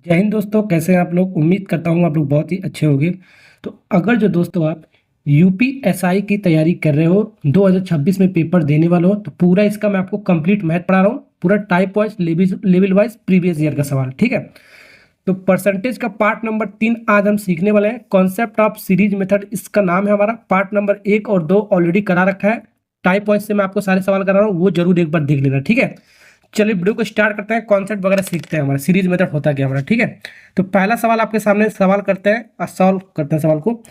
जय हिंद दोस्तों, कैसे हैं आप लोग। उम्मीद करता हूँ आप लोग बहुत ही अच्छे होंगे। तो अगर जो दोस्तों आप यूपीएसआई की तैयारी कर रहे हो, 2026 में पेपर देने वाले हो, तो पूरा इसका मैं आपको कंप्लीट मैथ पढ़ा रहा हूँ, पूरा type wise level wise previous year का सवाल। ठीक है, तो परसेंटेज का पार्ट नंबर 3 आज हम सीखने वाले हैं। कॉन्सेप्ट ऑफ सीरीज मेथड इसका नाम है हमारा। पार्ट नंबर 1 और 2 ऑलरेडी करा रखा है। टाइप वाइज से मैं आपको सारे सवाल करा रहा हूँ, वो जरूर एक बार देख लेना। ठीक है, चलिए वीडियो को स्टार्ट करते हैं। कॉन्सेप्ट वगैरह सीखते हैं, हमारा सीरीज मेथड होता क्या हमारा। ठीक है, तो पहला सवाल आपके सामने सवाल करते हैं और सॉल्व करते हैं सवाल को।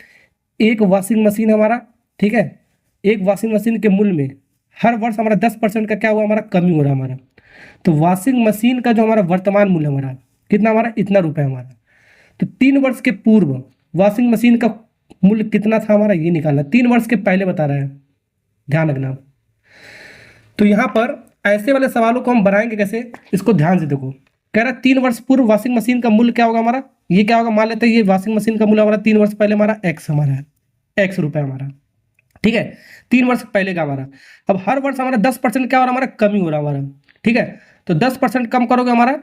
एक वॉशिंग मशीन हमारा, ठीक है, एक वॉशिंग मशीन के मूल्य में हर वर्ष हमारा 10% का क्या हुआ, हमारा कमी हो रहा है हमारा। तो वॉशिंग मशीन का जो हमारा वर्तमान मूल्य हमारा कितना, हमारा इतना रुपए हमारा। तो 3 वर्ष के पूर्व वॉशिंग मशीन का मूल्य कितना था हमारा, ये निकालना। 3 वर्ष के पहले बता रहा है, ध्यान रखना। तो यहाँ पर ऐसे वाले सवालों को हम बनाएंगे कैसे, इसको ध्यान से देखो। कह रहा है 3 वर्ष पूर्व वॉशिंग मशीन का मूल्य क्या होगा हमारा, ये क्या होगा, मान लेते हैं ये वॉशिंग मशीन का मूल्य हमारा 3 वर्ष पहले हमारा एक्स हमारा है, एक्स रुपए हमारा। ठीक है, 3 वर्ष पहले का हमारा। अब हर वर्ष हमारा 10% क्या हो रहा है, हमारा कमी हो रहा है हमारा। ठीक है, तो 10% कम करोगे हमारा,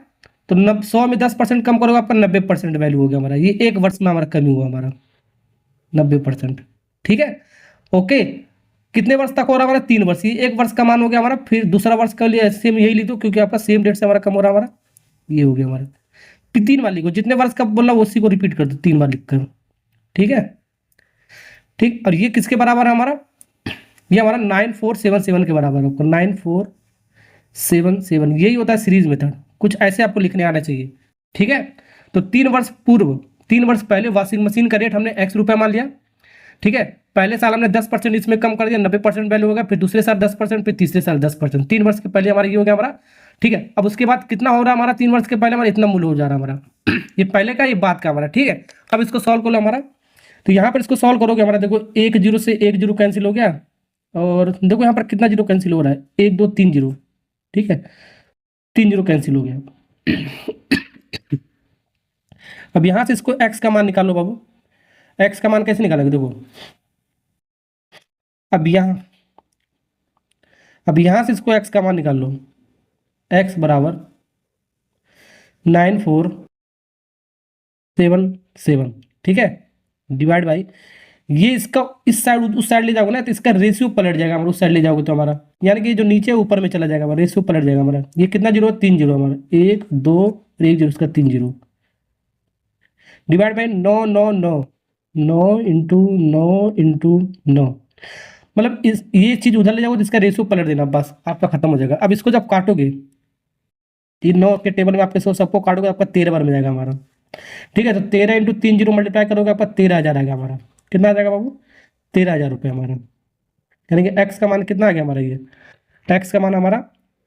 तो 100 में 10% कम करोगे, आपका 90% वैल्यू हो गया हमारा। ये एक वर्ष में हमारा कमी हुआ हमारा 90%। ठीक है, ओके। कितने वर्ष तक हो रहा है हमारा, 3 वर्ष। ये एक वर्ष का मान हो गया हमारा। फिर दूसरा वर्ष का लिए सेम यही लिख दो, क्योंकि आपका सेम डेट से हमारा कम हो रहा है हमारा। ये हो गया हमारा। फिर 3 बार लिखो, जितने वर्ष का बोला उसी को रिपीट कर दो 3 बार लिखकर। ठीक है, ठीक। और ये किसके बराबर है हमारा, ये हमारा 9477 के बराबर है। 9477, यही होता है सीरीज मेथड। कुछ ऐसे आपको लिखने आना चाहिए। ठीक है, तो 3 वर्ष पूर्व, 3 वर्ष पहले वॉशिंग मशीन का रेट हमने एक्स रुपये मान लिया। ठीक है, पहले साल हमने 10% इसमें कम कर दिया, 90% वैल्यू हो गया। फिर दूसरे साल 10%, फिर तीसरे साल 10%। 3 वर्ष के पहले हमारा ये हो गया हमारा। ठीक है, अब उसके बाद कितना हो रहा है हमारा, 3 वर्ष के पहले हमारा इतना मूल्य हो जा रहा है हमारा। ये पहले का, ये बाद का हमारा। ठीक है, अब इसको सॉल्व कर लो हमारा। तो यहाँ पर इसको सॉल्व करोगे हमारा, देखो 1 जीरो से 1 जीरो कैंसिल हो गया। और देखो यहाँ पर कितना जीरो कैंसिल हो रहा है, 1 2 3 जीरो। ठीक है, 3 जीरो कैंसिल हो गया। अब यहाँ से इसको एक्स का मान निकालो बाबू। एक्स का मान कैसे निकालोगे, देखो अब यहाँ, अब यहाँ से इसको एक्स का मान निकाल लो। एक्स बराबर 9477। ठीक है, डिवाइड बाई, ये इसका इस साइड उस साइड ले जाओगे ना, तो इसका रेशियो पलट जाएगा हमारा। उस साइड ले जाओगे तो हमारा, यानी कि जो नीचे ऊपर में चला जाएगा हमारा, रेशियो पलट जाएगा हमारा। ये कितना जीरो, 3 जीरो हमारा, 1 2 1 जीरो, इसका 3 जीरो। डिवाइड बाई 9 9 9, 9 इंटू 9 मतलब इस ये चीज उधर ले जाओगे तो इसका रेशियो पलट देना, बस आपका खत्म हो जाएगा। अब इसको जब काटोगे, 3 9 के टेबल में आपके सबको काटोगे, आपका 13 बार में जाएगा हमारा। ठीक है, तो 13 इंटू 3 जीरो मल्टीप्लाई करोगे, आपका 13,000 आएगा हमारा। कितना आ जाएगा बाबू, 13,000 रुपये हमारा। यानी कि एक्स का मान कितना आ गया हमारा, ये एक्स का मान हमारा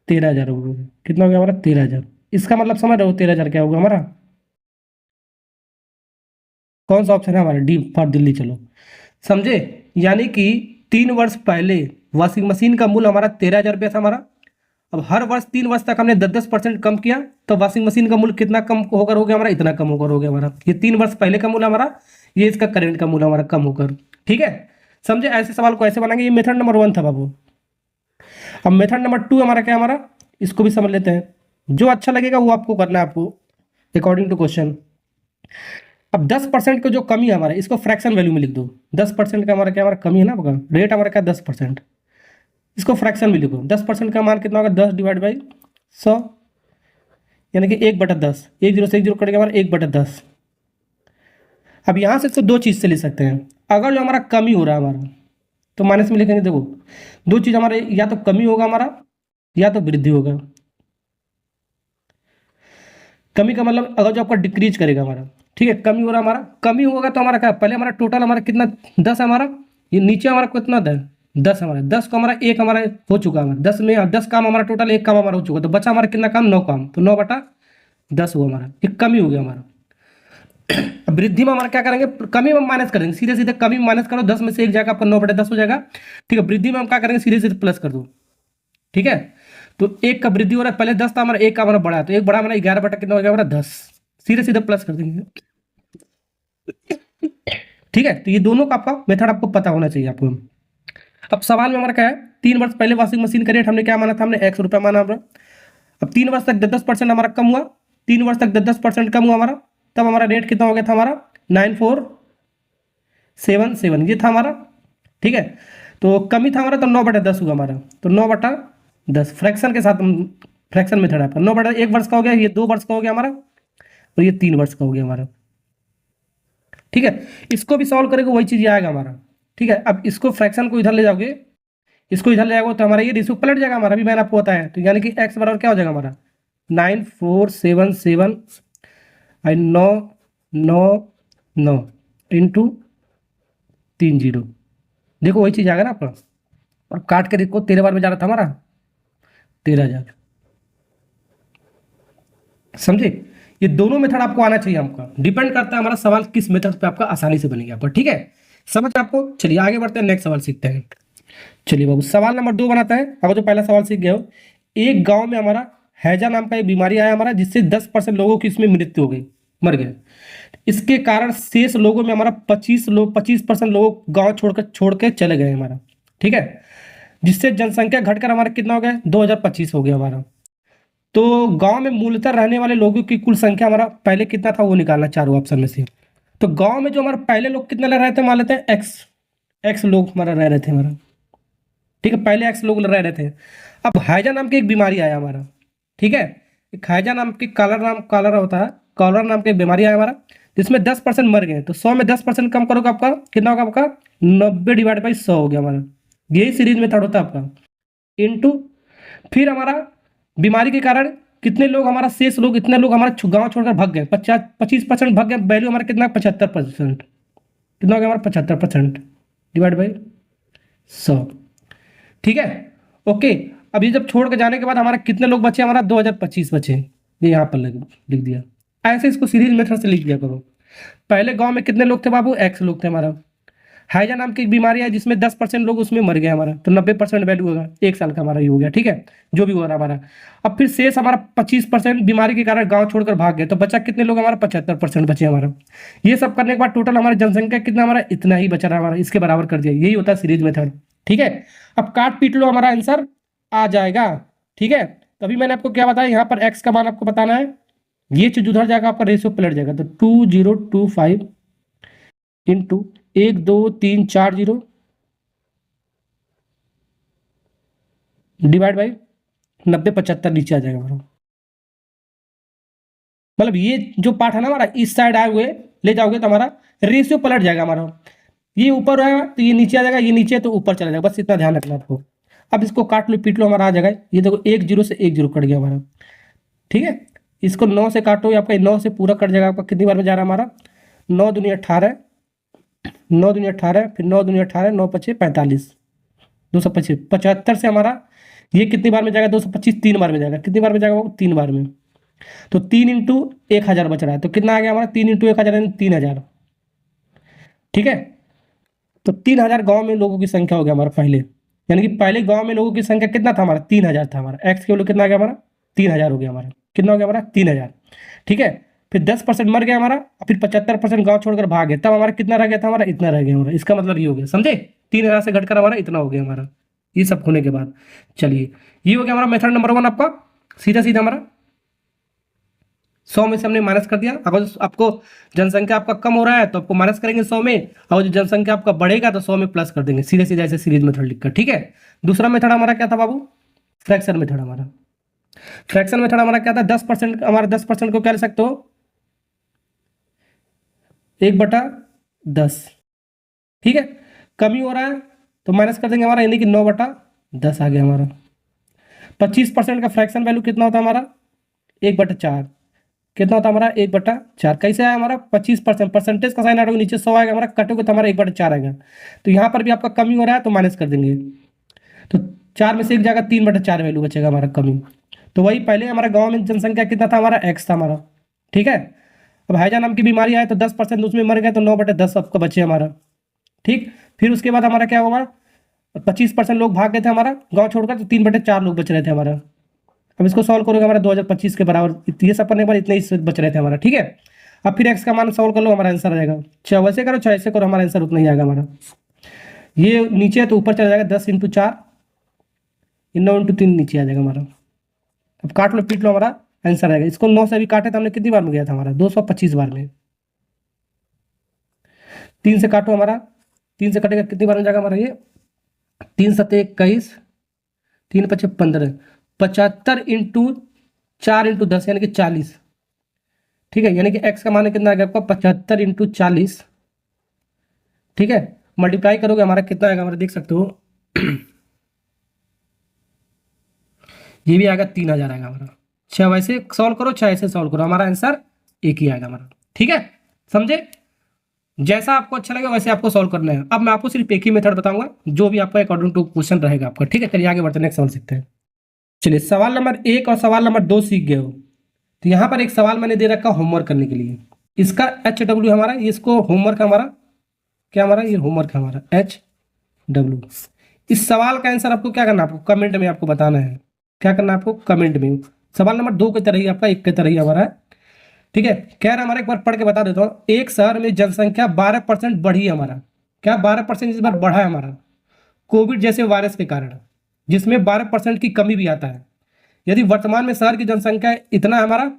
13,000 हो गया। कितना हो गया हमारा, 13,000। इसका मतलब समझ रहे हो 13,000 क्या होगा हमारा, कौन सा ऑप्शन है हमारा, डी फॉर दिल्ली। चलो समझे, यानी कि 3 वर्ष पहले वॉशिंग मशीन का मूल्य हमारा 13,000 रुपया था हमारा। अब हर वर्ष 3 वर्ष तक हमने 10% कम किया, तो वॉशिंग मशीन का मूल्य कितना कम होकर हो गया हमारा, इतना कम होकर हो गया हमारा। ये 3 वर्ष पहले का मूल्य हमारा, ये इसका करेंट का मूल्य हमारा कम होकर। ठीक है, समझे। ऐसे सवाल को ऐसे बनाएंगे। ये मेथड नंबर 1 था बाबू। अब मेथड नंबर 2 हमारा क्या, हमारा इसको भी समझ लेते हैं। जो अच्छा लगेगा वो आपको करना है, आपको अकॉर्डिंग टू क्वेश्चन। अब 10% का जो कमी है हमारा, इसको फ्रैक्शन वैल्यू में लिख दो। 10% का हमारा क्या, हमारा कमी है ना, होगा रेट हमारा क्या 10%, इसको फ्रैक्शन में लिखो। 10% का मान कितना होगा, 10 डिवाइड बाई 100, यानी कि 1/10। 1 जीरो से 1 जीरो कटेगा हमारा 1/10। अब यहाँ से इसको दो चीज़ से ले सकते हैं। अगर जो हमारा कमी हो रहा है हमारा, तो माइनस में लिखेंगे। देखो दो चीज़ हमारे, या तो कमी होगा हमारा, या तो वृद्धि होगा। कमी का मतलब अगर जो आपका डिक्रीज करेगा हमारा। ठीक है, कमी हो रहा हमारा, कमी होगा तो हमारा क्या, पहले हमारा टोटल हमारा कितना 10 है हमारा, ये नीचे हमारा कितना 10 हमारा, 10 को हमारा एक हमारा हो चुका है हमारा, 10 में 10 काम हमारा टोटल, एक काम हमारा हो चुका, तो बचा हमारा कितना काम, 9 काम, तो 9/10 हुआ हमारा। एक कमी हो गया हमारा। अब वृद्धि में हमारा क्या करेंगे, कमी में माइनस करेंगे, सीधे सीधे कमी में माइनस करो, 10 में से एक जाएगा आपका 9/10 हो जाएगा। ठीक है, वृद्धि में हम क्या करेंगे, सीधे सीधे प्लस कर दो। ठीक है, तो एक का वृद्धि हो रहा है, पहले 10 था हमारा, एक का हमारा बढ़ा है, तो एक बढ़ा हमारा 11 बटा कितना हो गया हमारा 10, सीधे सीधे प्लस कर देंगे। ठीक है, तो ये दोनों का आपका मेथड आपको पता होना चाहिए आपको। अब सवाल में हमारा क्या है, 3 वर्ष पहले वॉशिंग मशीन का रेट हमने क्या माना था, हमने एक्स रुपया माना हमारा। अब 3 वर्ष तक 10% हमारा कम हुआ, 3 वर्ष तक 10% कम हुआ हमारा, तब हमारा रेट कितना हो गया था हमारा 9477, ये था हमारा। ठीक है, तो कमी था हमारा तो 9/10 हुआ हमारा, तो 9/10 फ्रैक्शन के साथ, फ्रैक्शन मेथड है आपका। 9/1 वर्ष का हो गया, ये 2 वर्ष का हो गया हमारा, और ये 3 वर्ष का हो गया हमारा। ठीक है, इसको भी सॉल्व करेंगे वही चीज़ आएगा हमारा। ठीक है, अब इसको फ्रैक्शन को इधर ले जाओगे, इसको इधर ले जाओगे तो हमारा ये रेशियो पलट जाएगा हमारा, अभी मैंने आपको बताया। तो यानी कि एक्स बराबर क्या हो जाएगा हमारा 9477 और 999 इंटू 30। देखो वही चीज़ आएगा ना आपका। और काट के देखो 13 बार में जा रहा था हमारा 13,000। समझे, ये दोनों मेथड आपको आना चाहिए। आपका डिपेंड करता है हमारा सवाल किस मेथड पे आपका आसानी से बनेगा आपका। ठीक है, समझ आपको। चलिए आगे बढ़ते हैं, नेक्स्ट सवाल सीखते हैं। चलिए बाबू, सवाल नंबर 2 बनाते हैं। अगर जो पहला सवाल सीख गए हो, एक गांव में हमारा हैजा नाम का एक बीमारी आया हमारा, जिससे 10% लोगों की इसमें मृत्यु हो गई, मर गए। इसके कारण शेष लोगों में हमारा 25% लोग गांव छोड़ के चले गए हमारा। ठीक है, जिससे जनसंख्या घटकर हमारा कितना हो गया 2025 हो गया हमारा। तो गांव में मूलतः रहने वाले लोगों की कुल संख्या हमारा पहले कितना था वो निकालना, चारों ऑप्शन में से। तो गांव में जो हमारे पहले लोग कितना रह रहे थे, मान लेते हैं एक्स लोग हमारा रह रहे थे हमारा। ठीक है, पहले एक्स लोग रह रहे थे। अब हैजा नाम की एक बीमारी आया हमारा। ठीक है, एक हैजा नाम की कॉलरा होता है, कॉलरा नाम की एक बीमारी आया हमारा, जिसमें 10% मर गए। तो 100 में 10% कम करोगे आपका कितना होगा, आपका 90/100 हो गया हमारा। यही सीरीज मेथड होता है आपका। इंटू फिर हमारा बीमारी के कारण कितने लोग हमारा शेष लोग, इतने लोग हमारा गांव छोड़कर भाग गए, 25% भाग गए। वैल्यू हमारा कितना 75%, कितना हो गया हमारा 75% डिवाइड बाई 100। ठीक है, ओके। अब ये जब छोड़ के जाने के बाद हमारा कितने लोग बचे, हमारा 2025 बचे। ये यहाँ पर लिख दिया। ऐसे इसको सीरीज मेथड से लिख दिया करो। पहले गांव में कितने लोग थे बाबू, एक्स लोग थे हमारा। हैजा नाम की एक बीमारी है जिसमें 10% लोग उसमें मर गए हमारा, तो 90% वैल्यू होगा, 1 साल का हमारा ये हो गया। ठीक है, जो भी हो रहा हमारा। अब फिर शेष हमारा 25% बीमारी के कारण गांव छोड़कर भाग गए, तो बचा कितने लोग हमारा 75% बचे हमारा। ये सब करने के बाद टोटल हमारी जनसंख्या कितना हमारा इतना ही बचा रहा हमारा, इसके बराबर कर दिया। यही होता है सीरीज मेथड। ठीक है, अब काट पीट लो, हमारा आंसर आ जाएगा। ठीक है, तो अभी मैंने आपको क्या बताया, यहाँ पर एक्स का मान आपको बताना है। ये चीज उधर जाएगा, आपका रेशियो पलट जाएगा। तो 2025 इंटू 12340 डिवाइड बाई 90/75 नीचे आ जाएगा हमारा। मतलब ये जो पार्ट है ना हमारा, इस साइड आए हुए ले जाओगे तो हमारा रेशियो पलट जाएगा हमारा। ये ऊपर आएगा तो ये नीचे आ जाएगा, ये नीचे तो ऊपर चला जाएगा, बस इतना ध्यान रखना आपको। अब इसको काट लो पीट लो, हमारा आ जाएगा। ये देखो 1 0 से 1 0 कट गया हमारा। ठीक है, इसको 9 से काटो, आपका 9 से पूरा कट जाएगा। आपका कितनी बार में जा रहा है हमारा 9 दूनी 18, 9 दूनी 18, फिर 9 दूनी 18, 9 5 45, 225 75 से हमारा ये कितनी बार में जाएगा 225, 3 बार में जाएगा। कितनी बार में जाएगा वो 3 बार में। तो 3 इंटू 1000 बच रहा है, तो कितना आ गया हमारा 3 इंटू 1000 यानी 3000। ठीक है, तो 3000 गांव में लोगों की संख्या हो गया हमारा पहले। यानी कि पहले गांव में लोगों की संख्या कितना था हमारा 3000 था हमारा। एक्स के वैल्यू कितना आ गया हमारा 3000 हो गया हमारा। कितना हो गया हमारा 3000। ठीक है, फिर 10% मर गया हमारा, फिर 75% गांव छोड़कर भाग गए, तब हमारा कितना रह गया था हमारा इतना रह गया हमारा। इसका मतलब ये हो गया, समझे, 3000 से घटकर हमारा इतना हो गया हमारा। ये सब होने के बाद चलिए ये हो गया हमारा मेथड नंबर 1 आपका। सीधा सीधा हमारा 100 में से हमने माइनस कर दिया। अगर आपको जनसंख्या आपका कम हो रहा है तो आपको माइनस करेंगे 100 में, और जो जनसंख्या आपका बढ़ेगा तो 100 में प्लस कर देंगे, सीधे सीधे ऐसे सीरीज मेथड लिखकर। ठीक है, दूसरा मेथड हमारा क्या था बाबू, फ्रैक्शन मेथड हमारा। फ्रैक्शन मेथड हमारा क्या था, 10% हमारा 10% को क्या ले सकते हो 1/10। ठीक है, कमी हो रहा है तो माइनस कर देंगे हमारा, यानी कि 9/10 आ गया हमारा। 25% का फ्रैक्शन वैल्यू कितना होता है हमारा 1/4। कितना होता है हमारा 1/4। कैसे आया हमारा 25%, परसेंटेज का साइन आएगा नीचे 100 आएगा हमारा, कटोगे तो हमारा 1/4 आएगा। तो यहाँ पर भी आपका कमी हो रहा है तो माइनस कर देंगे, तो 4 में से एक जगह 3/4 वैल्यू बचेगा हमारा कमी। तो वही पहले हमारा गांव में जनसंख्या कितना था हमारा एक्स था हमारा। ठीक है, अब हैजा नाम की बीमारी आए तो 10% उसमें मर गए, तो 9/10 आपका बचे हमारा। ठीक, फिर उसके बाद हमारा क्या हुआ 25% लोग भाग गए थे हमारा गांव छोड़कर, तो 3/4 लोग बच रहे थे हमारा। अब इसको सॉल्व करोगे हमारा 2025 के बराबर, ये सब करने के बाद इतने ही बच रहे थे हमारा। ठीक है, अब फिर एक्स का मान सॉल्व कर लो, हमारा आंसर आ जाएगा। चाहे वैसे करो चाहे ऐसे करो, हमारा आंसर उतना ही आएगा हमारा। ये नीचे है तो ऊपर चला जाएगा 10 × 4, 9 × 3 नीचे आ जाएगा हमारा। अब काट लो पीट लो, हमारा आंसर आएगा। इसको 9 से अभी काटे तो हमने कितनी बार में गया था हमारा, 225 बार में। 3 से काटो हमारा, 3 से कटेगा कितनी बार में जाएगा हमारा ये, 3 सत्ते 21, 3 पचे 15, 75 इंटू 4 इंटू 10 यानी कि 40। ठीक है, यानी कि x का मान कितना आ गया आपका 75 इंटू 40। ठीक है, मल्टीप्लाई करोगे हमारा कितना आएगा, हमारा देख सकते हो ये भी आएगा 3000 आएगा हमारा। 6 वैसे सॉल्व करो, 6 ऐसे सॉल्व करो, हमारा आंसर एक ही आएगा हमारा। ठीक है, समझे? जैसा आपको अच्छा लगे वैसे आपको सॉल्व करना है। अब मैं आपको सिर्फ एक ही मेथड बताऊंगा जो भी आपका अकॉर्डिंग टू क्वेश्चन रहेगा आपका। ठीक है, चलिए आगे बढ़ते हैं, नेक्स्ट सवाल सीखते हैं। चलिए सवाल नंबर 1 और सवाल नंबर 2 सीख गए हो, तो यहाँ पर एक सवाल मैंने दे रखा होमवर्क करने के लिए। इसका HW हमारा, इसको होमवर्क हमारा क्या, हमारा ये होमवर्क है हमारा HW। इस सवाल का आंसर आपको क्या करना है, आपको कमेंट में आपको बताना है। क्या करना है आपको, कमेंट में। सवाल नंबर 2 की तरह ही आपका 1 की तरह ही हमारा है। ठीक है, कह रहा है हमारा, एक बार पढ़ के बता देता हूँ। एक शहर में जनसंख्या 12% बढ़ी है हमारा, क्या 12% इस बार बढ़ा है हमारा कोविड जैसे वायरस के कारण, जिसमें 12% की कमी भी आता है। यदि वर्तमान में शहर की जनसंख्या इतना है हमारा,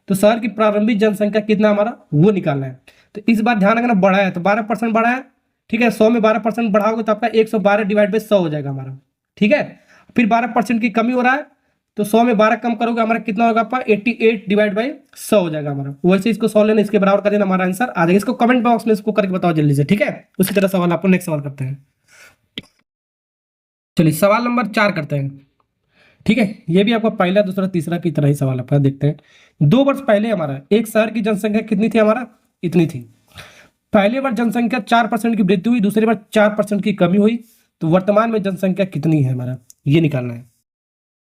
तो शहर की प्रारंभिक जनसंख्या कितना हमारा वो निकालना है। तो इस बार ध्यान रखना, बढ़ा है तो 12% बढ़ा है। ठीक है, 100 में 12% बढ़ाओगे तो आपका 112 डिवाइड बाई 100 हो जाएगा हमारा। ठीक है, फिर 12% की कमी हो रहा है, तो 100 में 12 कम करोगे हमारा कितना होगा आपका 88 डिवाइड बाई 100 हो जाएगा हमारा। वैसे इसको सॉल्व लेना, इसके बराबर कर देना, हमारा आंसर आ जाएगा। इसको कमेंट बॉक्स में इसको करके बताओ जल्दी से। ठीक है, उसी तरह सवाल आपको नेक्स्ट सवाल करते हैं। चलिए सवाल नंबर 4 करते हैं। ठीक है, ये भी आपका पहला दूसरा तीसरा की तरह ही सवाल आपका, देखते हैं। 2 वर्ष पहले हमारा एक शहर की जनसंख्या कितनी थी हमारा, इतनी थी। पहले बार जनसंख्या 4% की वृद्धि हुई, दूसरी बार 4% की कमी हुई, तो वर्तमान में जनसंख्या कितनी है हमारा, ये निकालना है।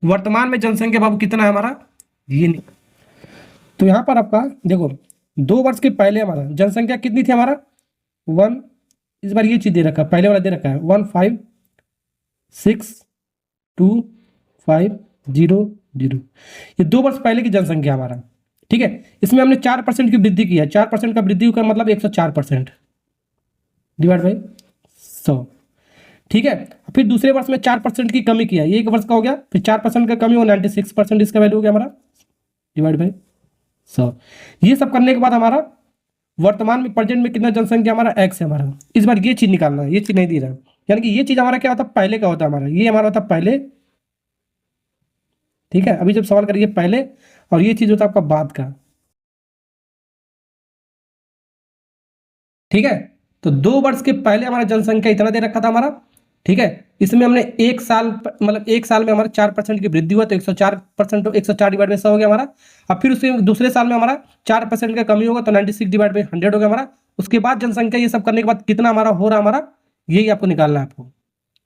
वर्तमान में जनसंख्या बाबू कितना है हमारा, ये तो यहाँ पर आपका देखो 2 वर्ष के पहले हमारा जनसंख्या कितनी थी हमारा 1, इस बार ये चीज दे रखा है, पहले वाला दे रखा है 1562500। ये 2 वर्ष पहले की जनसंख्या हमारा। ठीक है, इसमें हमने 4% की वृद्धि की है। 4% का वृद्धि का मतलब 104% डिवाइड बाई 100। ठीक है, फिर दूसरे वर्ष में 4% की कमी किया, ये एक वर्ष का हो गया, फिर 4% का कमी हो 96% इसका वैल्यू हो गया हमारा डिवाइड बाई 100। ये सब करने के बाद हमारा वर्तमान में प्रेजेंट में कितना जनसंख्या हमारा x है हमारा। इस बार ये चीज निकालना है, ये चीज नहीं दी रहा है, यानी कि ये चीज हमारा क्या होता है पहले का होता है हमारा, ये हमारा होता है पहले। ठीक है, अभी जब सवाल करिए पहले, और ये चीज होता है आपका बाद का। ठीक है, तो 2 वर्ष के पहले हमारा जनसंख्या इतना दे रखा था हमारा। ठीक है, इसमें हमने एक साल मतलब एक साल में हमारा 4% की वृद्धि हुआ, तो 104% 104 डिवाइड बाई 100 हो गया हमारा। अब फिर उसके दूसरे साल में हमारा 4% का कमी होगा, तो 96 डिवाइड बाई 100 हो गया हमारा। उसके बाद जनसंख्या ये सब करने के बाद कितना हमारा हो रहा हमारा, यही आपको निकालना है आपको।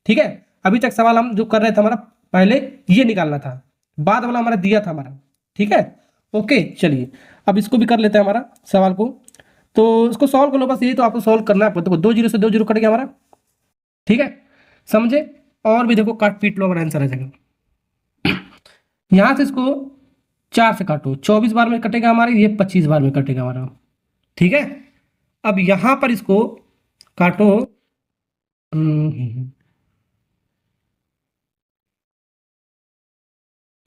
ठीक है, अभी तक सवाल हम जो कर रहे थे हमारा पहले ये निकालना था, बाद वाला हमारा दिया था हमारा। ठीक है, ओके चलिए अब इसको भी कर लेते हैं हमारा सवाल को। तो इसको सॉल्व कर लो, बस यही तो आपको सॉल्व करना है। देखो 2 जीरो से 2 जीरो कट गया हमारा। ठीक है, समझे? और भी देखो काट पीट लो, हमारा आंसर आ जाएगा। यहां से इसको 4 से काटो, 24 बार में कटेगा हमारे, ये 25 बार में कटेगा हमारा। ठीक है, अब यहां पर इसको काटो।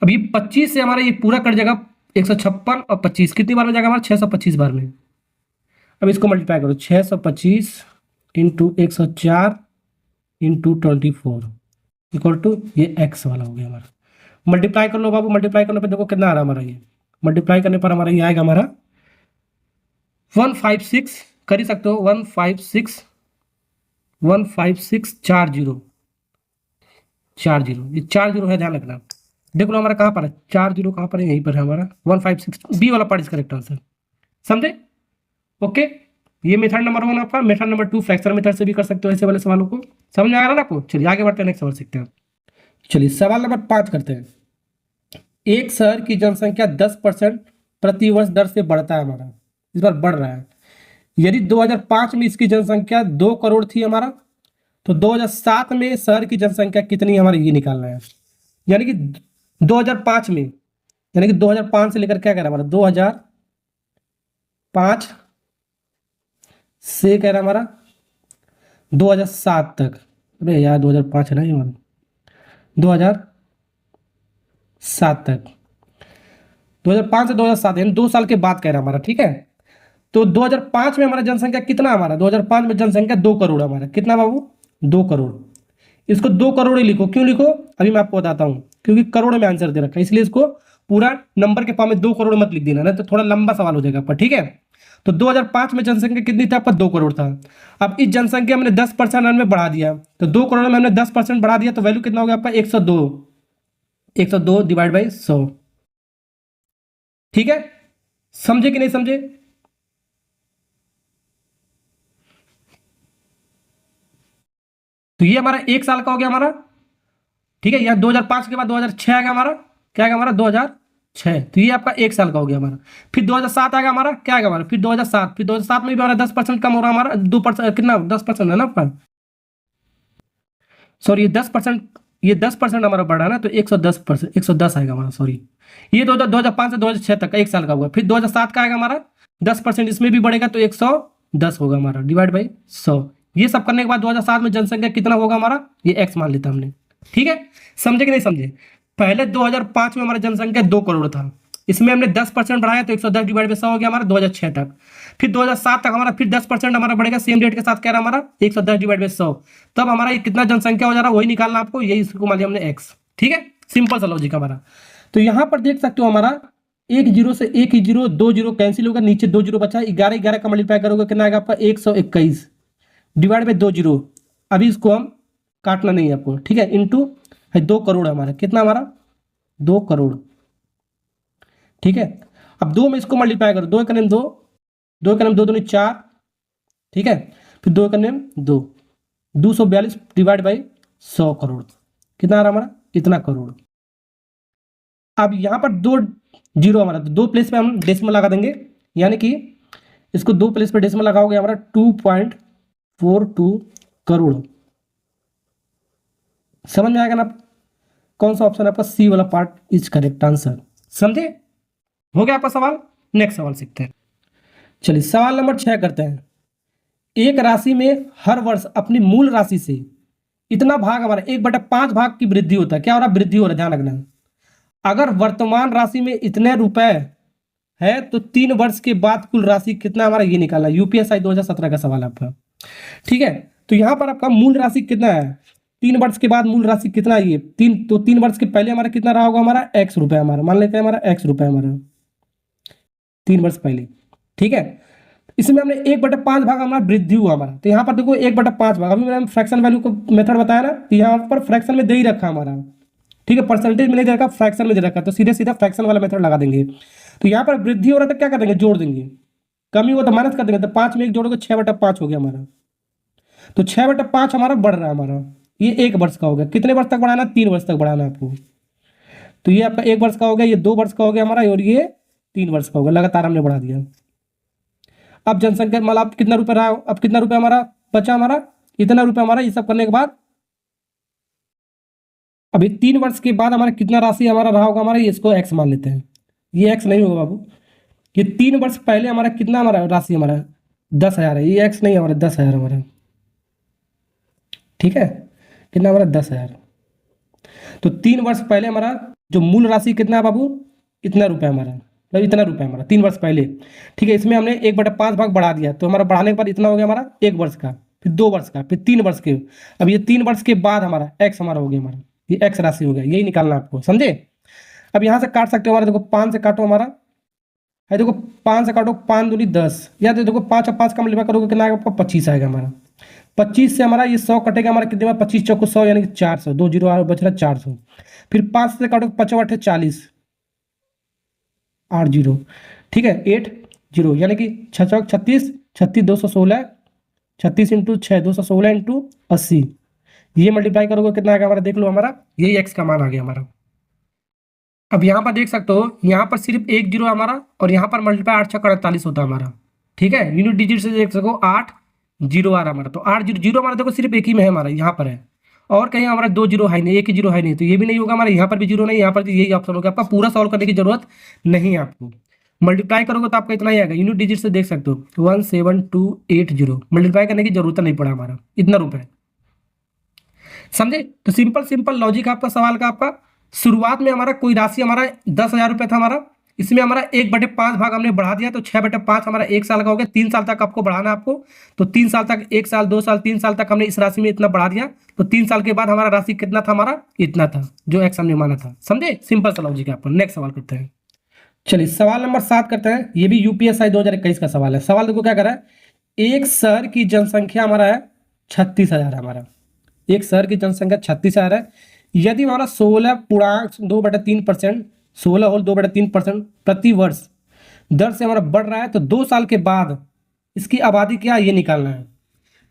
अब ये 25 से हमारा ये पूरा कट जाएगा 156, और 25 कितनी बार में जाएगा हमारा 625 बार में। अब इसको मल्टीप्लाई करो, 625 इंटू 104 इंटू 24 इक्वल टू ये x वाला हो गया हमारा। मल्टीप्लाई कर लो बाबू, मल्टीप्लाई करने पर देखो कितना आ रहा है हमारा, ये मल्टीप्लाई करने पर हमारा ये आएगा हमारा 156, कर ही सकते हो 156 40 ये 40 है, ध्यान रखना। देख लो हमारा कहाँ पर है 40, कहाँ पर है, यहीं पर है हमारा 156, बी वाला पार्ट इज करेक्ट आंसर। समझे? ओके, ये मेथड नंबर 1 आपका। मेथड नंबर 2 फ्रैक्चर मेथड से भी कर सकते हो ऐसे वाले सवालों को। समझ में आ रहा है ना आपको? चलिए आगे बढ़ते हैं, नेक्स्ट सवाल सीखते हैं। चलिए सवाल नंबर 5 करते हैं। एक शहर की जनसंख्या 10% प्रति वर्ष दर से बढ़ता है हमारा, इस बार बढ़ रहा है। यदि 2005 में इसकी जनसंख्या 2 करोड़ थी हमारा, तो 2007 में शहर की जनसंख्या कितनी हमारा ये निकालना है। यानी कि 2005 में, यानी कि 2005 से लेकर क्या कह रहा है हमारा 2005 से कह रहा है हमारा 2007 तक। अरे यार 2005 है ना ये हमारा, 2007 तक। 2005 से 2007 यानी 2 साल के बाद कह रहा है हमारा, ठीक है। तो 2005 में हमारा जनसंख्या कितना, हमारा 2005 में जनसंख्या 2 करोड़ हमारा, कितना बाबू, 2 करोड़। इसको 2 करोड़ ही लिखो, क्यों लिखो अभी मैं आपको बताता हूँ, क्योंकि करोड़ में आंसर दे रखा है, इसलिए इसको पूरा नंबर के फॉर्म में 2 करोड़ मत लिख देना, ना तो थोड़ा लंबा सवाल हो जाएगा आपका, ठीक है। तो 2005 में जनसंख्या कितनी थी आपका, 2 करोड़ था। अब इस जनसंख्या मैंने 10% में बढ़ा दिया, तो 2 करोड़ में हमने 10% बढ़ा दिया, तो वैल्यू कितना हो गया आपका, 102, 102 डिवाइड बाई 100, ठीक है। समझे कि नहीं समझे? तो ये हमारा 1 साल का हो गया हमारा, ठीक है। यहाँ 2005 के बाद 2006 आएगा हमारा, क्या आएगा हमारा 2006, तो ये आपका 1 साल का हो गया हमारा। फिर 2007 आएगा हमारा, क्या आएगा हमारा, फिर 2007, फिर 2007 में भी हमारा 10% कम हो रहा है हमारा, 2% कितना, 10% है ना आपका, सॉरी ये 10%, ये 10% हमारा बढ़ा ना, तो 110%, 110 आएगा हमारा, सॉरी। ये 2005 से 2006 तक का 1 साल का हुआ। फिर 2007 का आएगा हमारा 10%, इसमें भी बढ़ेगा तो 110 होगा हमारा, डिवाइड बाई 100। ये सब करने के बाद 2007 में जनसंख्या कितना होगा हमारा, ये x मान लेता हमने, ठीक है। समझे कि नहीं समझे? पहले 2005 में हमारा जनसंख्या 2 करोड़ था, इसमें हमने 10% बढ़ाया तो 110 डिवाइड बाई 100 हो गया हमारा 2006 तक। फिर 2007 तक हमारा फिर 10% हमारा बढ़ेगा सेम डेट के साथ, कह रहा हमारा 110 डिवाइड बाई 100, तब हमारा ये कितना जनसंख्या हो जा रहा है वही निकालना आपको, यही इसको मान लिया हमने x, ठीक है। सिंपल सा लॉजिक हमारा। तो यहाँ पर देख सकते हो हमारा 1 जीरो से 1 जीरो, 2 जीरो कैंसिल होगा, नीचे 2 जीरो बचा, 11 11 का मल्टीप्लाई करोगे कितना आएगा आपका, 121 डिवाइड बाई 2 जीरो। अभी इसको हम काटना नहीं है आपको, ठीक है, इंटू 2 करोड़ हमारा, कितना हमारा 2 करोड़, ठीक है। अब 2 में इसको मल्टीप्लाई करो, 2 का नेम 2, 2 का नेम 2 दूनी 4, ठीक है। फिर 2 का नेम 2, 242 डिवाइड बाई 100 करोड़, कितना आ रहा हमारा, इतना करोड़। अब यहाँ पर 2 जीरो हमारा, तो 2 प्लेस पे हम डेसिमल लगा देंगे, यानी कि इसको 2 प्लेस पे डेसिमल लगाओगे हमारा 2.42 करोड़। समझ में आएगा ना? कौन सा ऑप्शन आपका, सी वाला पार्ट इज करेक्ट आंसर। समझे? हो गया आपका सवाल। नेक्स्ट सवाल सीखते हैं। चलिए सवाल नंबर 6 करते हैं। एक राशि में हर वर्ष अपनी मूल राशि से इतना भाग हमारा 1/5 भाग की वृद्धि होता है। क्या हो रहा है, वृद्धि हो रहा है, ध्यान रखना। अगर वर्तमान राशि में इतने रुपए है तो 3 वर्ष के बाद कुल राशि कितना हमारा, ये निकालना। यूपीएसआई 2017 का सवाल आपका, ठीक है। तो यहाँ पर आपका मूल राशि कितना है, 3 वर्ष के बाद मूल राशि कितना है, ये 3 वर्ष के पहले हमारा कितना रहा होगा, हमारा x रुपए, हमारा मान लेते हैं हमारा x रुपए हमारा 3 वर्ष पहले, ठीक है। इसमें हमने 1/5 भाग हमारा वृद्धि हुआ हमारा, तो यहाँ पर देखो 1/5 भाग, अभी मैंने फ्रैक्शन वैल्यू को मेथड बताया ना, तो यहाँ पर फ्रैक्शन में दे ही रखा हमारा, ठीक है। परसेंटेज में नहीं दे रखा, फ्रैक्शन में दे रखा, तो सीधे सीधा फ्रैक्शन वाला मेथड लगा देंगे। तो यहाँ पर वृद्धि हो रहा है तो क्या कर देंगे, जोड़ देंगे। कमी हो तो माइनस कर देंगे, तो 5 में 1 जोड़ोगे 6/5 हो गया हमारा। तो 6/5 हमारा बढ़ रहा है हमारा, ये 1 वर्ष का हो गया। कितने वर्ष तक बढ़ाना, 3 वर्ष तक बढ़ाना है आपको। तो ये आपका 1 वर्ष का हो गया, ये 2 वर्ष का हो गया हमारा, और ये 3 वर्ष का हो गया। लगातार हमने बढ़ा दिया। अब जनसंख्या मतलब कितना रुपए रहा, अब कितना रुपए हमारा बचा, हमारा इतना रुपए हमारा। ये सब करने के बाद अभी 3 वर्ष के बाद हमारा कितना राशि हमारा रहा होगा हमारा, इसको x मान लेते हैं। ये x नहीं होगा बाबू, ये 3 वर्ष पहले हमारा कितना हमारा राशि हमारा 10,000 है, ये x नहीं हमारा 10,000 हमारा, ठीक है। कितना हमारा 10,000। तो 3 वर्ष पहले हमारा जो मूल राशि कितना है बाबू, इतना रुपए हमारा, मतलब इतना रुपए हमारा 3 वर्ष पहले, ठीक है। इसमें हमने 1/5 भाग बढ़ा दिया, तो हमारा बढ़ाने के बाद इतना हो गया हमारा 1 वर्ष का, फिर 2 वर्ष का, फिर 3 वर्ष के। अब ये 3 वर्ष के बाद हमारा x हमारा हो गया, हमारा ये x राशि हो गया, यही निकालना आपको, समझे। अब यहाँ से काट सकते हो हमारा, देखो 5 से काटो हमारा है, देखो 5 से काटो, 5 दूनी 10, या तो देखो 5 और 5 का मल्टीप्लाई करोगे कितना आएगा आपका, 25 आएगा हमारा। 25 से हमारा ये 100 कटेगा हमारा, कितने में 25 चौको 100, यानी कि 400, 2 जीरो बच रहा 400। फिर 5 से काटो 5 8 40, 8 जीरो, ठीक है, 8 जीरो, यानी कि 6 चौक 36, 36 216, 36 इंटू 6 216 इंटू 80, ये मल्टीप्लाई करोगे कितना आएगा हमारा, देख लो हमारा यही x का मान आ गया हमारा। अब यहाँ पर देख सकते हो, यहाँ पर सिर्फ 1 जीरो हमारा, और यहाँ पर मल्टीप्लाई 8 6 48 होता है हमारा, ठीक है। यूनिट डिजिट से देख सको 8 जीरो आ रहा हमारा, तो 8 जीरो जीरो हमारा देखो सिर्फ एक ही में है हमारा, यहाँ पर है, और कहीं हमारा 2 जीरो है नहीं, एक ही जीरो है नहीं, तो ये भी नहीं होगा हमारा, यहाँ पर भी जीरो नहीं, यहाँ पर यही ऑप्शन होगा आपका। पूरा सॉल्व करने की जरूरत नहीं है आपको, मल्टीप्लाई करोगे तो आपका इतना ही आएगा। यूनिट डिजिट से देख सकते हो 17280, मल्टीप्लाई करने की जरूरत नहीं पड़ा हमारा, इतना रुपए, समझे। तो सिंपल सिंपल लॉजिक आपका सवाल का। आपका शुरुआत में हमारा कोई राशि हमारा 10,000 रुपये था हमारा, इसमें हमारा 1/5 भाग हमने बढ़ा दिया, तो 6/5 हमारा 1 साल का हो गया। 3 साल तक आपको बढ़ाना है आपको, तो 3 साल तक, 1 साल, 2 साल, 3 साल तक हमने इस राशि में इतना बढ़ा दिया। तो 3 साल के बाद हमारा राशि कितना था, हमारा इतना था, जो एक्स हमने माना था। समझे? सिंपल सा लॉजिक है। आपको नेक्स्ट सवाल करते हैं। चलिए सवाल नंबर 7 करते हैं। ये भी यूपीएसआई 2021 का सवाल है। सवाल देखो क्या कर रहा है, एक शहर की जनसंख्या हमारा है 36,000 है हमारा। एक शहर की जनसंख्या 36,000 है। यदि हमारा 16.2/3%, 16 होल 2/3% प्रति वर्ष दर से हमारा बढ़ रहा है, तो 2 साल के बाद इसकी आबादी क्या है ये निकालना है।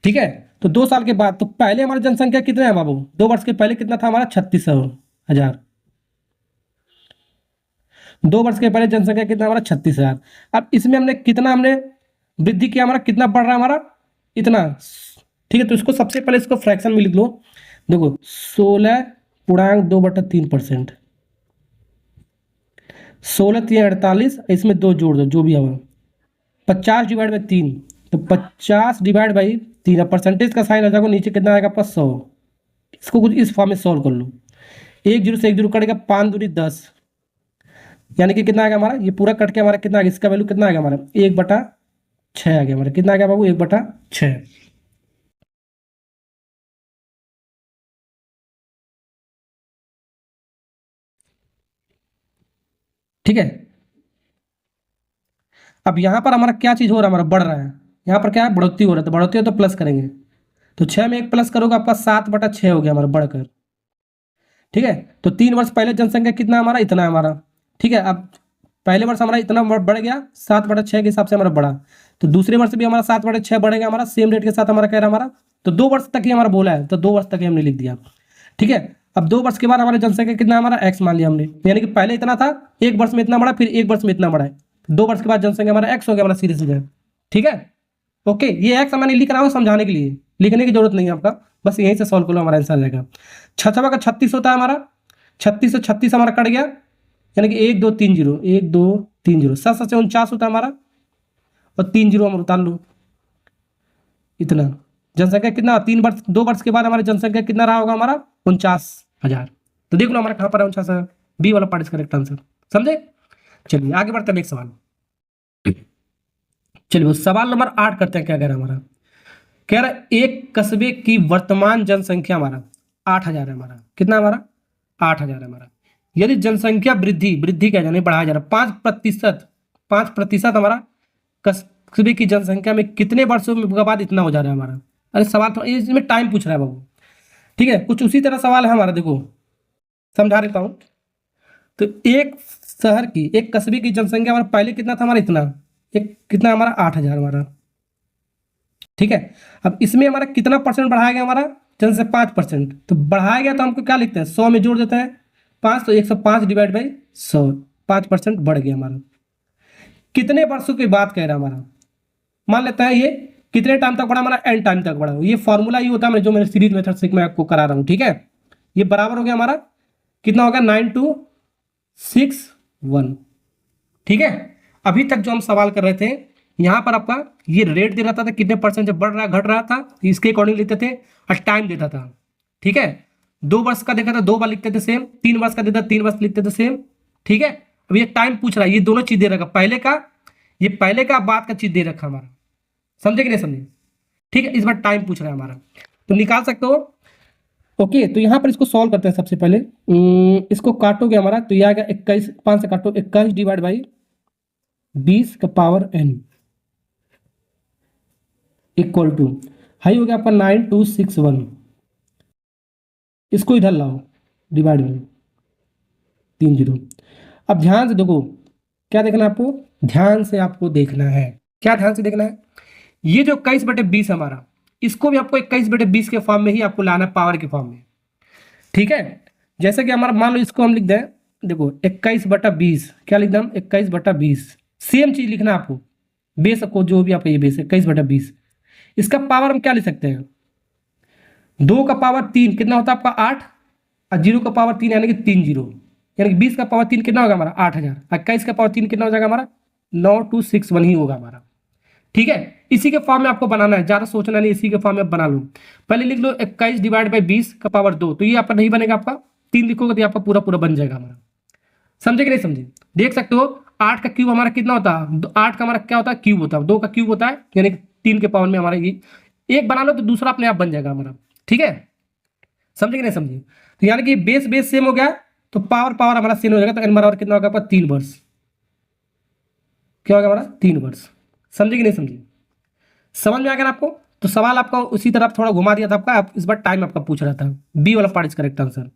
ठीक है, तो 2 साल के बाद, तो पहले हमारी जनसंख्या कितना है बाबू, 2 वर्ष के पहले कितना था हमारा, 36,000। 2 वर्ष के पहले जनसंख्या कितना हमारा, 36,000। अब इसमें हमने कितना, हमने वृद्धि किया, हमारा कितना बढ़ रहा है हमारा, इतना। ठीक है, तो इसको सबसे पहले इसको फ्रैक्शन में लिख लो। देखो 16.2/3%, 16×3=48, इसमें 2 जोड़ दो जो भी होगा, 50/3, तो 50/3। अब परसेंटेज का साइन आ जाएगा नीचे, कितना आएगा आपका 100। इसको कुछ इस फॉर्म में सॉल्व कर लो। 1 0 से 1 0 कटेगा, 5 दूनी 10, यानी कि कितना आएगा हमारा, ये पूरा कट के हमारा कितना आ गया, इसका वैल्यू कितना आ गया हमारा, 1/6 आ गया हमारा। कितना आ गया बाबू, 1/6। ठीक है, अब यहाँ पर हमारा क्या चीज़ हो रहा है, हमारा बढ़ रहा है। यहाँ पर क्या है, बढ़ोतरी हो रहा है, तो बढ़ोतरी हो तो प्लस करेंगे, तो 6 में 1 प्लस करोगे, आपका 7/6 हो गया हमारा बढ़कर। ठीक है, तो 3 वर्ष पहले जनसंख्या कितना हमारा, इतना है हमारा। ठीक है, अब पहले वर्ष हमारा इतना बढ़ गया, 7/6 के हिसाब से हमारा बढ़ा, तो दूसरे वर्ष भी हमारा 7/6 बढ़ेगा हमारा, सेम रेट के साथ हमारा कह रहा है हमारा। तो 2 वर्ष तक ही हमारा बोला है, तो 2 वर्ष तक ही हमने लिख दिया। ठीक है, अब 2 वर्ष के बाद हमारी जनसंख्या कितना हमारा, एक्स मान लिया हमने, यानी कि पहले इतना था, 1 वर्ष में इतना बढ़ा, फिर 1 वर्ष में इतना बढ़ा है, 2 वर्ष के बाद जनसंख्या हमारा एक्स हो गया हमारा, सीधे सीधे। ठीक है, ओके, ये एक्स मैंने लिख रहा हूँ समझाने के लिए, लिखने की जरूरत नहीं है आपका, बस यहीं से सॉल्व कर लो, हमारा आंसर आ जाएगा। 6 का 36 होता है हमारा, 36 से 36 हमारा कट गया, यानी कि 1 2 3 0, 1 2 3 0, 7 7 से 49 होता है हमारा, और 3 0 हम उतार लो, इतना। जनसंख्या कितना, 2 वर्ष के बाद हमारी जनसंख्या कितना रहा होगा हमारा, 49,000। तो देख लो हमारा कहाँ पर है 49,000, बी वाला पार्ट इज करेक्ट आंसर। समझे? चलिए आगे बढ़ते हैं नेक्स्ट सवाल। चलिए वो सवाल नंबर 8 करते हैं। क्या कह रहा है हमारा, कह रहा है एक कस्बे की वर्तमान जनसंख्या हमारा 8,000 है हमारा। कितना हमारा, 8,000 है हमारा। यदि जनसंख्या वृद्धि क्या जाने बढ़ाया जा रहा है, 5% हमारा कस्बे की जनसंख्या में कितने वर्षों के बाद इतना हो जा रहा है हमारा। अरे सवाल तो इसमें टाइम पूछ रहा है बाबू। ठीक है, कुछ उसी तरह सवाल है हमारा, देखो समझा देता हूँ। तो एक शहर की, एक कस्बे की जनसंख्या हमारा पहले कितना था हमारा, इतना, एक कितना हमारा 8,000 हमारा। ठीक है, अब इसमें हमारा कितना परसेंट बढ़ाया गया हमारा, जनसंख्या 5%, तो बढ़ाया गया तो हमको क्या लिखते हैं, 100 में जोड़ देते हैं 5, तो 105/100, 5% बढ़ गया हमारा। कितने वर्षों की बात कह रहा है हमारा, मान लेते हैं ये कितने टाइम तक बढ़ा हमारा, एन टाइम तक बढ़ा। ये फॉर्मूला ये होता है जो मैंने सीरीज मेथड से मैं आपको करा रहा हूँ। ठीक है, ये बराबर हो गया हमारा, कितना हो गया, 9261। ठीक है, अभी तक जो हम सवाल कर रहे थे, यहाँ पर आपका ये रेट दे रहा था कितने परसेंट जब बढ़ रहा घट रहा था, इसके अकॉर्डिंग लिखते थे, और टाइम देता था। ठीक है, 2 वर्ष का देखा था 2 बार लिखते थे सेम, 3 वर्ष का देता 3 वर्ष लिखते थे सेम। ठीक है, अब ये टाइम पूछ रहा है, ये दोनों चीज दे रखा, पहले का, ये पहले का बाद का चीज दे रखा हमारा। समझे कि नहीं समझे? ठीक है, इस बार टाइम पूछ रहा है हमारा, तो निकाल सकते हो। ओके, तो यहाँ पर इसको सॉल्व करते हैं। सबसे पहले इसको काटोगे हमारा, तो ये आएगा 21, 5 से काटो, 21/20⁻n इक्वल टू, हाई हो गया आपका 9261। इसको इधर लाओ, डिवाइड में 3 0। अब ध्यान से देखो, क्या देखना है आपको, ध्यान से आपको देखना है, क्या ध्यान से देखना है, ये जो 21/20 हमारा, इसको भी आपको 21/20 के फॉर्म में ही आपको लाना है, पावर के फॉर्म में। ठीक है, जैसे कि हमारा मान लो इसको हम लिख दें, देखो 21/20, क्या लिख दें हम, 21/20, सेम चीज लिखना है आपको, बेस को जो भी आपका ये बेस है 21/20, इसका पावर हम क्या लिख सकते हैं, 2 का पावर 3 कितना होता है आपका 8, और 0 का पावर 3 यानी कि 3 0, यानी कि 20 का पावर 3 कितना होगा हमारा 8,000, 21 का पावर 3 कितना हो जाएगा हमारा 9261 ही होगा हमारा। ठीक है, इसी के फॉर्म में आपको बनाना है, ज्यादा सोचना नहीं, इसी के फॉर्म में आप बना लो। पहले लिख लो 21/20 का पावर 2, तो ये आपका नहीं बनेगा, आपका 3 लिखोगे तो आपका पूरा पूरा बन जाएगा हमारा। समझे कि नहीं समझे? देख सकते हो 8 का क्यूब हमारा कितना होता है? 8 का हमारा क्या होता है? क्यूब होता है। 2 का क्यूब होता है, यानी 3 के पावर में हमारा ये एक बना लो तो दूसरा अपने आप बन जाएगा हमारा। ठीक है, समझे कि नहीं समझे? तो यानी कि बेस बेस सेम हो गया तो पावर पावर हमारा सेम हो जाएगा, तो n बराबर कितना होगा आपका? 3 वर्ष। क्या होगा हमारा? 3 वर्ष। समझे कि नहीं समझे? समझ में आ गया ना आपको? तो सवाल आपका उसी तरफ थोड़ा घुमा दिया था आपका, आप इस बार टाइम आपका पूछ रहा था। बी वाला पार्ट इज करेक्ट आंसर।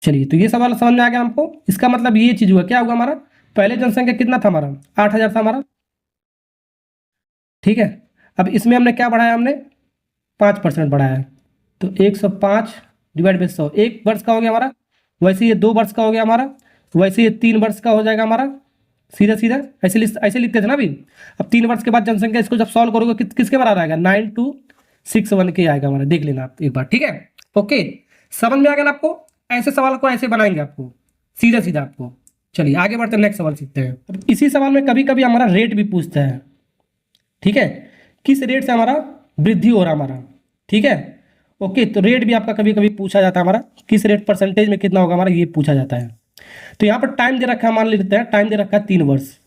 चलिए, तो ये सवाल समझ में आ गया हमको। इसका मतलब ये चीज हुआ, क्या हुआ हमारा? पहले जनसंख्या कितना था हमारा? 8,000 था हमारा। ठीक है, अब इसमें हमने क्या बढ़ाया? हमने 5% बढ़ाया। तो 105 डिवाइड बाई 100, 1 वर्ष का हो गया हमारा। वैसे ये 2 वर्ष का हो गया हमारा। वैसे ये 3 वर्ष का हो जाएगा हमारा। सीधा सीधा ऐसे लिखते थे ना अभी। अब 3 वर्ष के बाद जनसंख्या, इसको जब सॉल्व करोगे किसके बराबर आएगा? 9261 के आएगा हमारा। देख लेना आप एक बार। ठीक है, ओके, समझ में आ गया ना आपको? ऐसे सवाल को ऐसे बनाएंगे आपको, सीधा सीधा आपको। चलिए आगे बढ़ते हैं, नेक्स्ट सवाल सीखते हैं। अब इसी सवाल में कभी कभी हमारा रेट भी पूछता है। ठीक है, किस रेट से हमारा वृद्धि हो रहा हमारा? ठीक है, ओके, तो रेट भी आपका कभी कभी पूछा जाता है हमारा, किस रेट परसेंटेज में कितना होगा हमारा, ये पूछा जाता है। तो यहाँ पर टाइम दे रखा है, मान लेते हैं टाइम दे रखा है 3 वर्ष,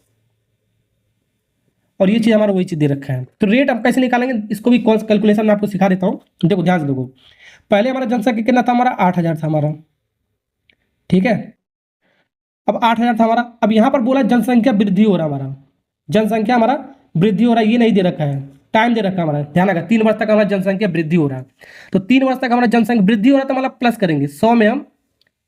और ये चीज़ हमारा वही चीज़ दे रखा है। तो रेट हम कैसे निकालेंगे, इसको भी कौन सा कैलकुलेशन मैं आपको सिखा देता हूँ। देखो ध्यान से देखो, पहले हमारा जनसंख्या कितना था हमारा? 8,000 था हमारा। ठीक है, अब 8,000 था हमारा। अब यहाँ पर बोला जनसंख्या वृद्धि हो रहा हमारा, जनसंख्या हमारा वृद्धि हो रहा है, ये नहीं दे रखा है, टाइम दे रखा है हमारा। ध्यान रखा, 3 वर्ष तक हमारा जनसंख्या वृद्धि हो रहा है। तो 3 वर्ष तक हमारा जनसंख्या वृद्धि हो रहा है, तो मतलब प्लस करेंगे 100 में हम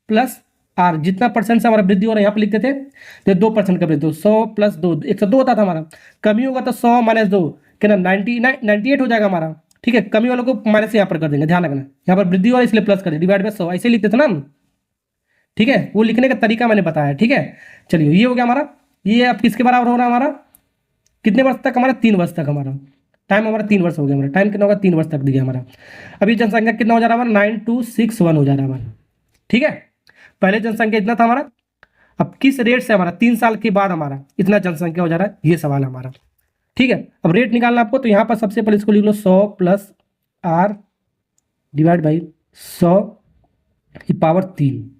प्लस आर, जितना परसेंट से हमारा वृद्धि हो रहा है यहाँ पे लिखते थे, तो 2% का वृद्धि, 100 प्लस 2, 102 होता था हमारा। कमी होगा तो 100 माइनस 2 कितना? 98 हो जाएगा हमारा। ठीक है, कमी वालों को माइनस यहाँ पर कर देंगे, ध्यान रखना, यहाँ पर वृद्धि हो रहा है इसलिए प्लस कर दें, डिवाइड बाय 100 ऐसे लिखते थे ना हम। ठीक है, वो लिखने का तरीका मैंने बताया। ठीक है, चलिए ये हो गया हमारा। ये अब किसके बराबर हो रहा है हमारा? कितने वर्ष तक हमारा? 3 वर्ष तक हमारा टाइम, हमारा 3 वर्ष हो गया हमारा। टाइम कितना होगा? 3 वर्ष तक दिया हमारा। अभी जनसंख्या कितना हो जा रहा है हमारा? 9261 हो जा रहा है हमारा। ठीक है, पहले जनसंख्या इतना था हमारा, अब किस रेट से हमारा 3 साल के बाद हमारा इतना जनसंख्या हो जा रहा है, ये सवाल है हमारा। ठीक है, अब रेट निकालना आपको, तो यहाँ पर सबसे पहले इसको लिख लो 100 प्लस आर डिवाइड बाई 100 की पावर 3।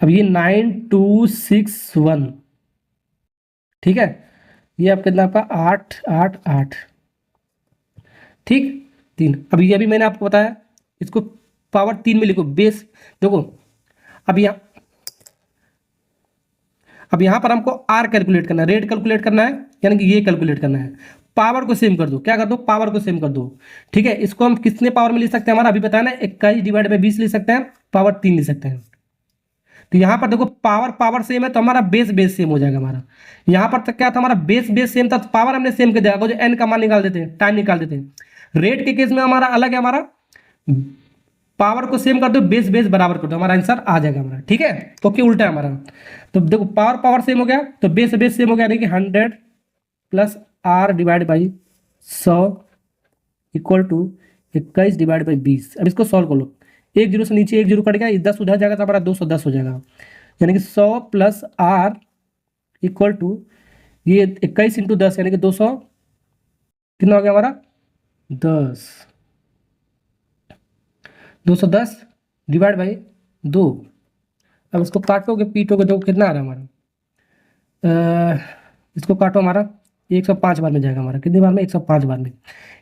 अब ये 9261, ठीक है, ये आपका कितना आपका 888, ठीक 3। अब ये भी मैंने आपको बताया, इसको पावर 3 में लिखो, बेस देखो। अब यहाँ पर हमको आर कैलकुलेट करना है, रेट कैलकुलेट करना है, यानी कि ये कैलकुलेट करना है। पावर को सेम कर दो, क्या कर दो? पावर को सेम कर दो। ठीक है, इसको हम कितने पावर में लिख सकते हैं? हमारा अभी बताया ना, 21 डिवाइड बाई 20 लिख सकते हैं, पावर 3 लिख सकते हैं। तो यहाँ पर देखो पावर पावर सेम है, तो हमारा बेस बेस सेम हो जाएगा हमारा। यहाँ पर तक क्या था हमारा? बेस बेस सेम था, तो पावर हमने सेम कर दिया, जो एन का मान निकाल देते हैं, टाइम निकाल देते हैं। रेट के केस में हमारा अलग है, हमारा पावर को सेम कर दो, बेस बेस बराबर कर दो, हमारा आंसर आ जाएगा हमारा। ठीक है, ओके, उल्टा है हमारा। तो देखो पावर पावर सेम हो गया, तो बेस बेस सेम हो गया, यानी कि 100 plus R divide by 100 equal to 21 divide by 20। अब इसको सॉल्व कर लो, एक जीरो से नीचे एक जीरो कट गया, 10 उधर जाएगा तो हमारा 210 हो जाएगा, यानी कि 100 प्लस आर इक्वल टू ये 21 इंटू 10, यानी कि 200 कितना हो गया हमारा? 210 डिवाइड बाई 2। अब इसको काटोगे पीटोगे तो कितना आ रहा है हमारा? इसको काटो, हमारा 105 बार में जाएगा हमारा। कितनी बार में? 105 बार में,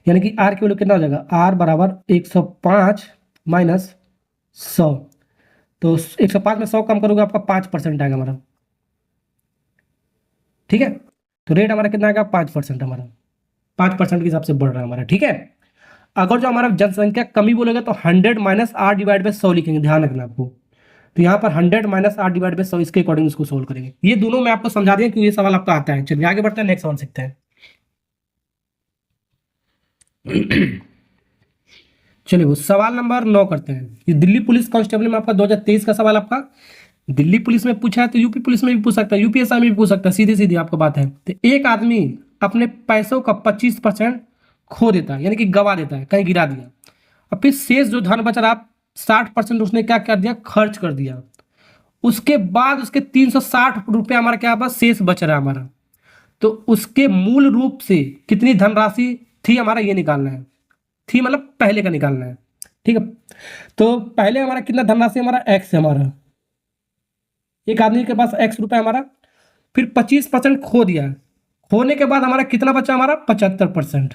यानी कि आर की वैल्यू कितना हो जाएगा? आर बराबर 105 माइनस 100। तो 105 में 100 कम करोगे आपका 5% आएगा हमारा। ठीक है, तो रेट हमारा कितना आएगा? 5% हमारा, 5% के हिसाब से बढ़ रहा है हमारा। ठीक है, अगर जो हमारा जनसंख्या कमी बोलेगा तो 100 माइनस आर डिवाइड बाई 100 लिखेंगे, ध्यान रखना आपको। तो यहाँ पर 100 माइनस आर डिवाइड बाई 100, इसके अकॉर्डिंग इसको सोल्व करेंगे। ये दोनों मैं आपको समझा दिया क्योंकि ये सवाल आपका आता है। चलिए आगे बढ़ते हैं, नेक्स्ट सवाल सीखते हैं। चलिए वो सवाल नंबर 9 करते हैं। ये दिल्ली पुलिस कांस्टेबल में आपका 2023 का सवाल आपका दिल्ली पुलिस में पूछा है, तो यूपी पुलिस में भी पूछ सकता है, यूपीएसआई में भी पूछ सकता है, सीधी सीधी आपको बात है। तो एक आदमी अपने पैसों का 25% खो देता है, यानी कि गवा देता है, कहीं गिरा दिया, और फिर शेष जो धन बच रहा 60% उसने क्या कर दिया? खर्च कर दिया। उसके बाद उसके 360 रुपये हमारा क्या बस शेष बच रहा है हमारा। तो उसके मूल रूप से कितनी धनराशि थी हमारा, ये निकालना है। थी मतलब पहले का निकालना है। ठीक है, तो पहले हमारा कितना धनराशि? हमारा एक्स है हमारा, एक आदमी के पास एक्स रुपये हमारा, फिर 25% खो दिया, खोने के बाद हमारा कितना बचा, हमारा 75%,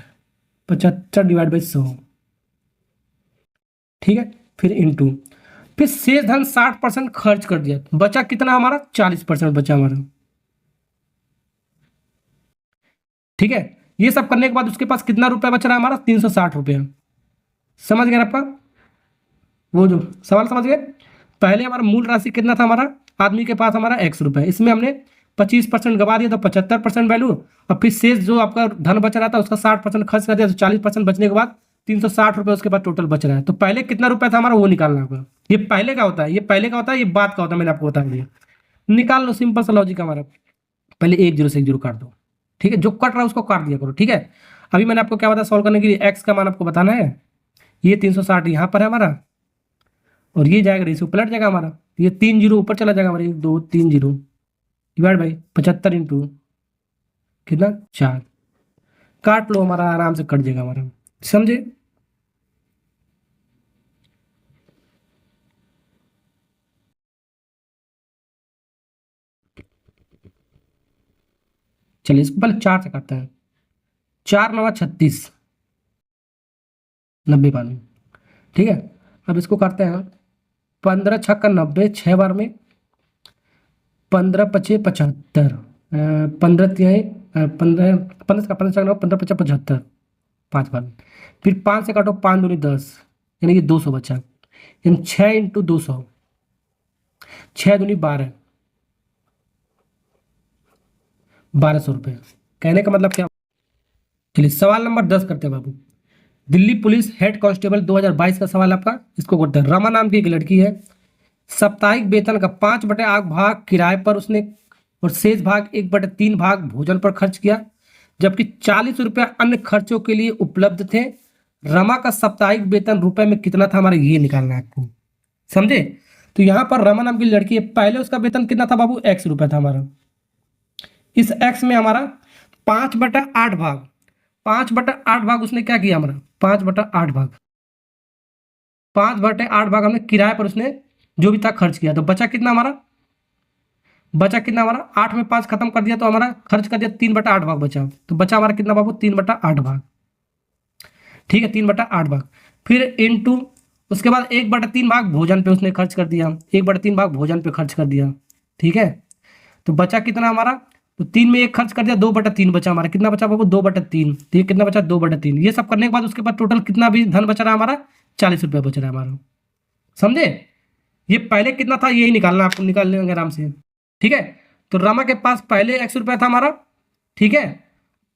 75/100, ठीक है। फिर इंटू, फिर शेष धन 60% खर्च कर दिया, बचा कितना हमारा, 40% बचा हमारा, ठीक है। ये सब करने के बाद उसके पास कितना रुपया बच रहा है हमारा, 360 रुपया। समझ गए आपका वो जो सवाल, समझ गए। पहले हमारा मूल राशि कितना था हमारा, आदमी के पास हमारा x रुपये, इसमें हमने 25% गवा दिया तो 75% वैल्यू, और फिर शेष जो आपका धन बच रहा था उसका 60% खर्च कर दिया तो 40% बचने के बाद 360 रुपये उसके बाद टोटल बच रहा है। तो पहले कितना रुपया था हमारा वो निकालना होगा। ये पहले का होता है, ये पहले का होता है, ये बात का होता है, मैंने आपको बता दिया। निकाल लो, सिंपल सा लॉजिक हमारा। पहले 1 0 से 1 0 काट दो, ठीक है। जो कट रहा है उसको काट दिया करो, ठीक है। अभी मैंने आपको क्या बताया, सॉल्व करने के लिए एक्स का मान आपको बताना है। ये 360 यहाँ पर है हमारा, और ये जाएगा रेशियो पलट जाएगा हमारा, ये 3 0 ऊपर चला जाएगा हमारा, 1 2 3 0 डिवाइड बाई 75 इंटू कितना 4, काट लो, हमारा आराम से कट जाएगा हमारा, समझे। चलिए इसको पहले 4 से काटते हैं, 4 9 36 90 बार में, ठीक है। अब इसको करते हैं 15 6 90, 6 बार में, 15 5 75, 15 3 15 15 का 15 15 5 75, 5 बार में। फिर 5 से काटो, 5 दूनी 10, यानी कि 200 बचा, यानी 6 इंटू 200, 6 दूनी 12, 1200 रुपये। कहने का मतलब क्या। चलिए सवाल नंबर 10 करते हैं बाबू। दिल्ली पुलिस हेड कांस्टेबल 2022 का सवाल आपका, इसको करते हैं। रमा नाम की एक लड़की है, साप्ताहिक वेतन का 5/8 भाग किराए पर उसने और शेष भाग 1/3 भाग भोजन पर खर्च किया, जबकि 40 रुपया अन्य खर्चों के लिए उपलब्ध थे। रमा का साप्ताहिक वेतन रुपए में कितना था, हमारा ये निकालना है आपको, समझे। तो यहां पर रमा नाम की लड़की है, पहले उसका वेतन कितना था बाबू, x रुपया था हमारा। इस x में हमारा 5/8 भाग, 5/8 भाग उसने क्या किया हमारा, 5/8 भाग, 5/8 भाग हमने किराए पर उसने जो भी था खर्च किया, तो बचा कितना हमारा, बचा कितना हमारा, 8 में 5 खत्म कर दिया तो हमारा खर्च कर दिया, 3/8 भाग बचा, तो बचा हमारा कितना बाबू, 3/8 भाग, ठीक है, 3/8 भाग। फिर इंटू उसके बाद 1/3 भाग भोजन पे उसने खर्च कर दिया, 1/3 भाग भोजन पे खर्च कर दिया, ठीक है। तो बचा कितना हमारा, तो 3 में 1 खर्च कर दिया, 2/3 बचा हमारा, कितना बचा बाबू, 2/3, तो ये कितना बचा, 2/3। ये सब करने के बाद उसके बाद टोटल कितना भी धन बच रहा है हमारा, 40 रुपया बच रहा है हमारा, समझे। ये पहले कितना था यही निकालना, आपको निकाल लेंगे आराम से, ठीक है। तो रमा के पास पहले x रुपया था हमारा, ठीक है।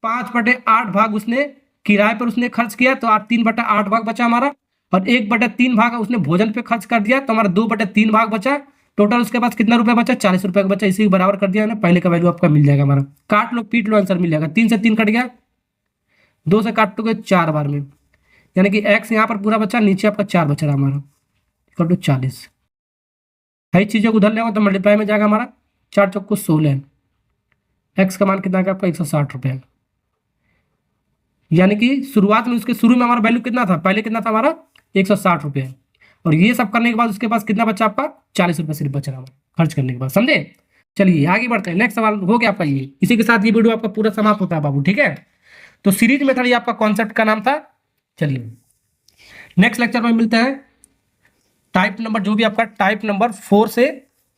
5/8 भाग उसने किराए पर उसने खर्च किया, तो 3/8 भाग बचा हमारा, और 1/3 भाग उसने भोजन पे खर्च कर दिया, तो हमारा 2/3 भाग बचा। टोटल उसके पास कितना रुपया बचा, 40 रुपया का बचा, इसी के बराबर कर दिया ना, पहले का वैल्यू आपका मिल जाएगा हमारा। काट लो पीट लो, आंसर मिल जाएगा। 3 से 3 कट गया, 2 से काटोगे 4 बार में, यानी कि x यहाँ पर पूरा बचा, नीचे आपका 4 बच रहा हमारा, कर दो 40। कई चीज़ों को उधर ले तो मल्टीप्लाई में जाएगा हमारा, 4 चौको 16, एक्स का मान कितना है आपका, 160 रुपया। यानी कि शुरुआत में उसके शुरू में हमारा वैल्यू कितना था, पहले कितना था हमारा, 160 रुपये, और ये सब करने के बाद उसके पास कितना बचा आपका, 40 रुपये सिर्फ बच रहा हमारा खर्च करने के बाद, समझे। चलिए आगे बढ़ते हैं, नेक्स्ट सवाल हो गया आपका ये। इसी के साथ ये वीडियो आपका पूरा समाप्त होता है बाबू, ठीक है। तो सीरीज मेथड ये आपका कॉन्सेप्ट का नाम था। चलिए नेक्स्ट लेक्चर में मिलते हैं। टाइप नंबर जो भी आपका टाइप नंबर 4 से